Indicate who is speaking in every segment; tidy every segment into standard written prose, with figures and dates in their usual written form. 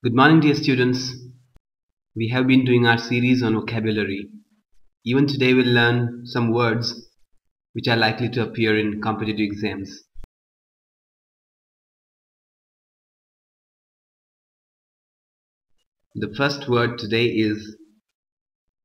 Speaker 1: Good morning, dear students. We have been doing our series on vocabulary. Even today we'll learn some words which are likely to appear in competitive exams. The first word today is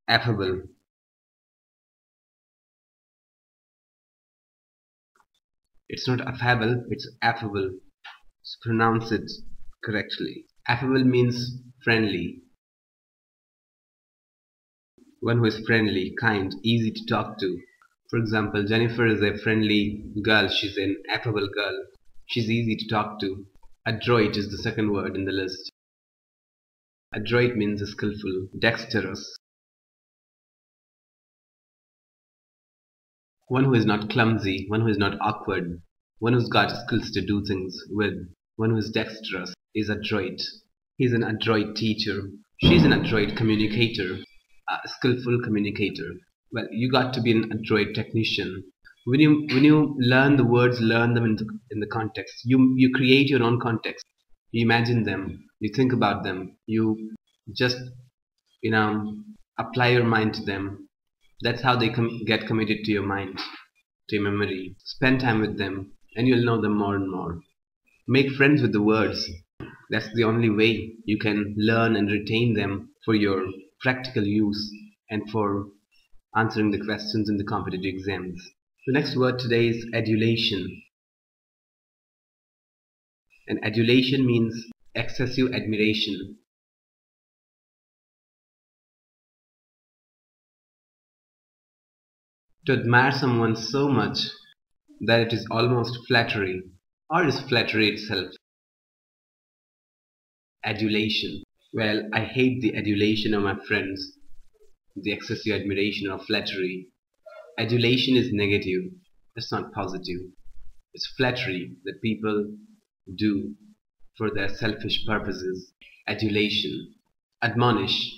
Speaker 1: affable. It's not affable, it's affable. So pronounce it correctly. Affable means friendly. One who is friendly, kind, easy to talk to. For example, Jennifer is a friendly girl. She's an affable girl. She's easy to talk to. Adroit is the second word in the list. Adroit means skillful, dexterous. One who is not clumsy, one who is not awkward, one who's got skills to do things with, one who is dexterous is adroit. He's an adroit teacher. She's an adroit communicator, a skillful communicator. Well, you got to be an adroit technician. When you learn the words, learn them in the context. You create your own context. You imagine them. You think about them. You just apply your mind to them. That's how they get committed to your mind, to your memory. Spend time with them, and you'll know them more and more. Make friends with the words. That's the only way you can learn and retain them for your practical use and for answering the questions in the competitive exams. The next word today is adulation. And adulation means excessive admiration. To admire someone so much that it is almost flattery, or is flattery itself. Adulation. Well, I hate the adulation of my friends, the excessive admiration or flattery. Adulation is negative, it's not positive. It's flattery that people do for their selfish purposes. Adulation. Admonish.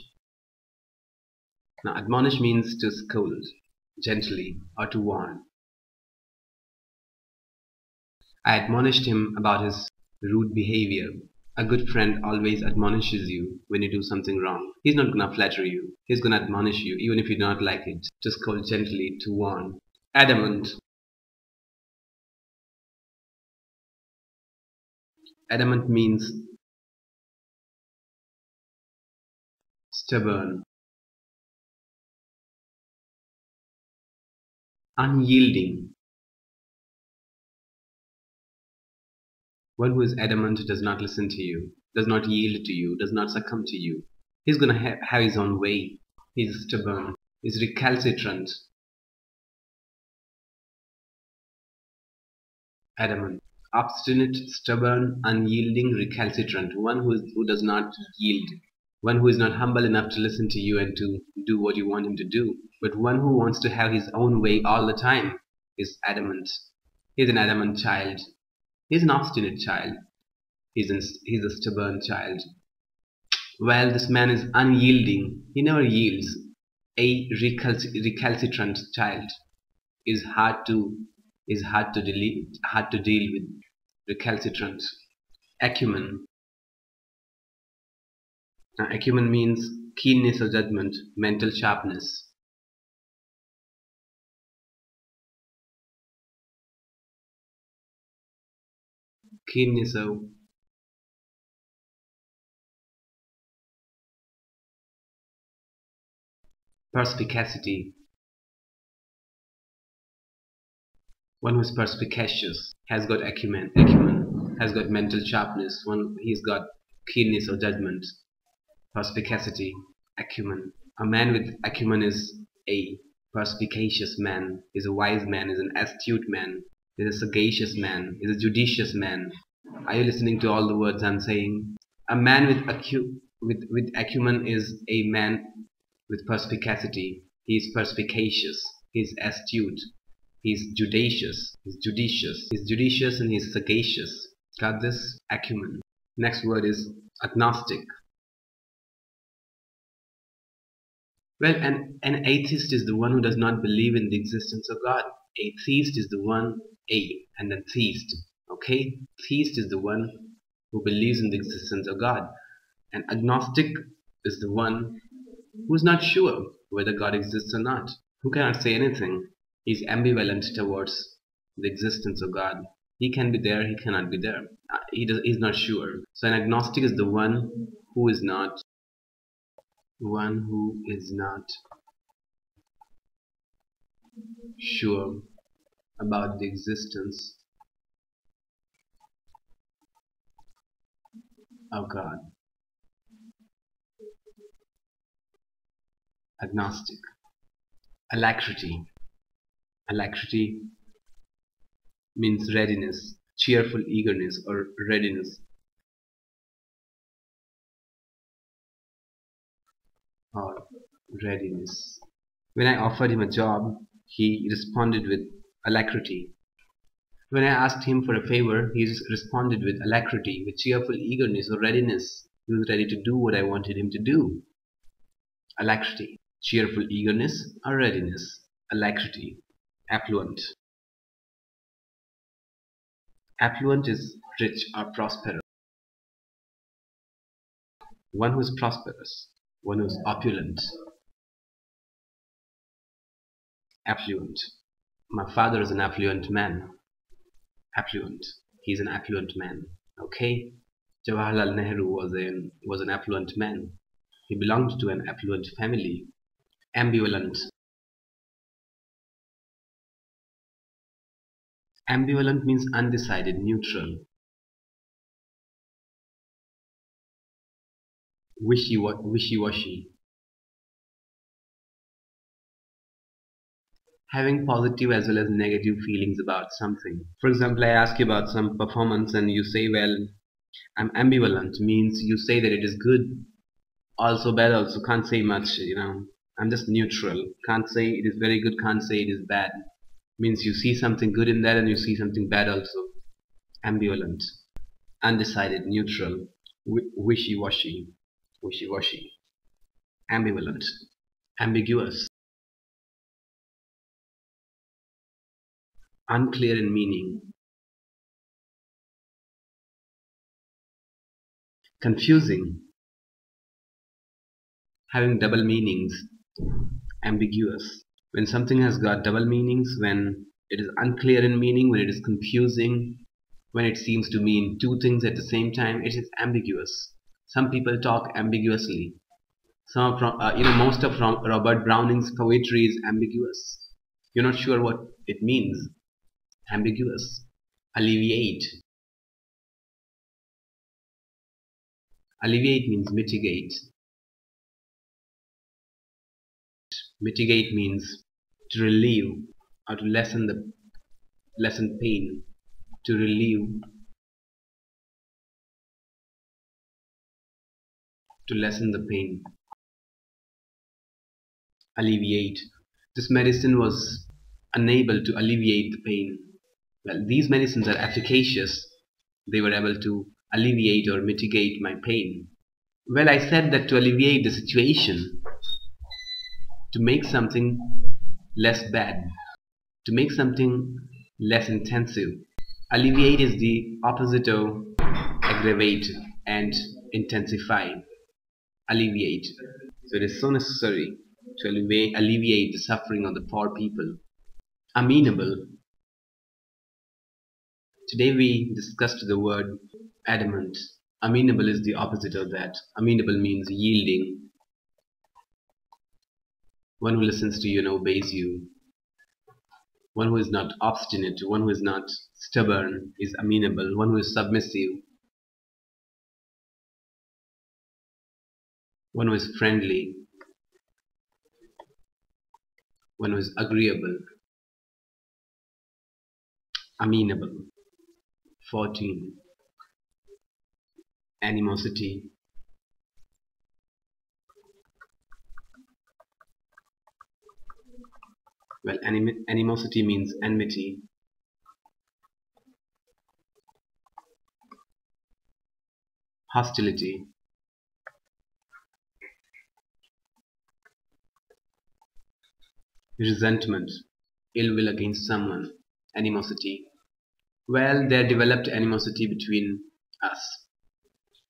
Speaker 1: Now, admonish means to scold gently or to warn. I admonished him about his rude behavior. A good friend always admonishes you when you do something wrong. He's not gonna flatter you. He's gonna admonish you even if you do not like it. To scold gently, to warn. Adamant. Adamant means stubborn. Unyielding. One who is adamant does not listen to you, does not yield to you, does not succumb to you. He's gonna have his own way. He's stubborn. He's recalcitrant. Adamant. Obstinate, stubborn, unyielding, recalcitrant. One who does not yield. One who is not humble enough to listen to you and to do what you want him to do. But one who wants to have his own way all the time is adamant. He's an adamant child. He's an obstinate child. He's a stubborn child. While this man is unyielding, he never yields. A recalcitrant child is hard to deal with. Recalcitrant. Acumen. Now, acumen means keenness of judgment, mental sharpness. Keenness of perspicacity. One who is perspicacious has got acumen, has got mental sharpness. He's got keenness of judgment, perspicacity, acumen. A man with acumen is a perspicacious man, is a wise man, is an astute man, is a sagacious man, is a judicious man. Are you listening to all the words I'm saying? A man with acumen is a man with perspicacity. He is perspicacious. He is astute. He is judicious. He is judicious. He is judicious and he is sagacious. Got this? Acumen. Next word is agnostic. Well, an atheist is the one who does not believe in the existence of God. A theist is the one, and then theist. Okay? Theist is the one who believes in the existence of God. An agnostic is the one who is not sure whether God exists or not, who cannot say anything. He's ambivalent towards the existence of God. He can be there, he cannot be there. He's not sure. So an agnostic is the one who is not sure about the existence of God. Agnostic. Alacrity. Alacrity means readiness, cheerful eagerness or readiness or readiness. When I offered him a job, he responded with alacrity. When I asked him for a favor, he responded with alacrity, with cheerful eagerness or readiness. He was ready to do what I wanted him to do. Alacrity, cheerful eagerness or readiness. Alacrity. Affluent. Affluent is rich or prosperous. One who is prosperous, one who is opulent. Affluent. My father is an affluent man. Affluent. He's an affluent man. Okay? Jawaharlal Nehru was an affluent man. He belonged to an affluent family. Ambivalent. Ambivalent means undecided, neutral. Wishy-washy. Having positive as well as negative feelings about something. For example, I ask you about some performance and you say, well, I'm ambivalent, means you say that it is good, also bad, also can't say much, I'm just neutral, can't say it is very good, can't say it is bad. Means you see something good in that and you see something bad also. Ambivalent. Undecided, neutral. Wishy-washy. Ambivalent. Ambiguous. Unclear in meaning. Confusing. Having double meanings. Ambiguous. When something has got double meanings, when it is unclear in meaning, when it is confusing, when it seems to mean two things at the same time, it is ambiguous. Some people talk ambiguously. Most of Robert Browning's poetry is ambiguous. You're not sure what it means. Ambiguous. Alleviate. Alleviate means mitigate. Mitigate means to relieve or to lessen pain. To relieve. To lessen the pain. Alleviate. This medicine was unable to alleviate the pain. Well, these medicines are efficacious. They were able to alleviate or mitigate my pain. Well, I said that to alleviate the situation, to make something less bad, to make something less intensive. Alleviate is the opposite of aggravate and intensify. Alleviate. So it is so necessary to alleviate the suffering of the poor people. Amenable. Today we discussed the word adamant. Amenable is the opposite of that. Amenable means yielding. One who listens to you and obeys you. One who is not obstinate, one who is not stubborn is amenable. One who is submissive. One who is friendly. One who is agreeable. Amenable. 14. Animosity. Well, animosity means enmity. Hostility. Resentment. Ill will against someone. Animosity. Well, there developed animosity between us.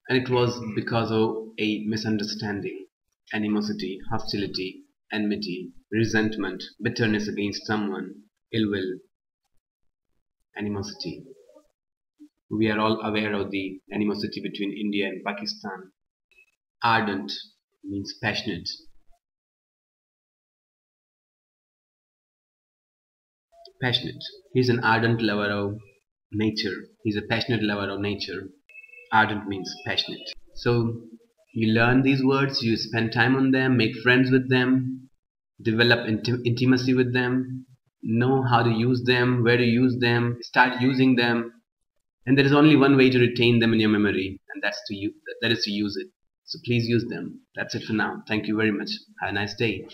Speaker 1: And it was because of a misunderstanding, animosity, hostility, enmity, resentment, bitterness against someone, ill will, animosity. We are all aware of the animosity between India and Pakistan. Ardent means passionate. Passionate. He's an ardent lover of nature. He's a passionate lover of nature. Ardent means passionate. So you learn these words, you spend time on them, make friends with them, develop intimacy with them, know how to use them, where to use them, start using them, and there is only one way to retain them in your memory, and that is to use it. So please use them. That's it for now. Thank you very much. Have a nice day.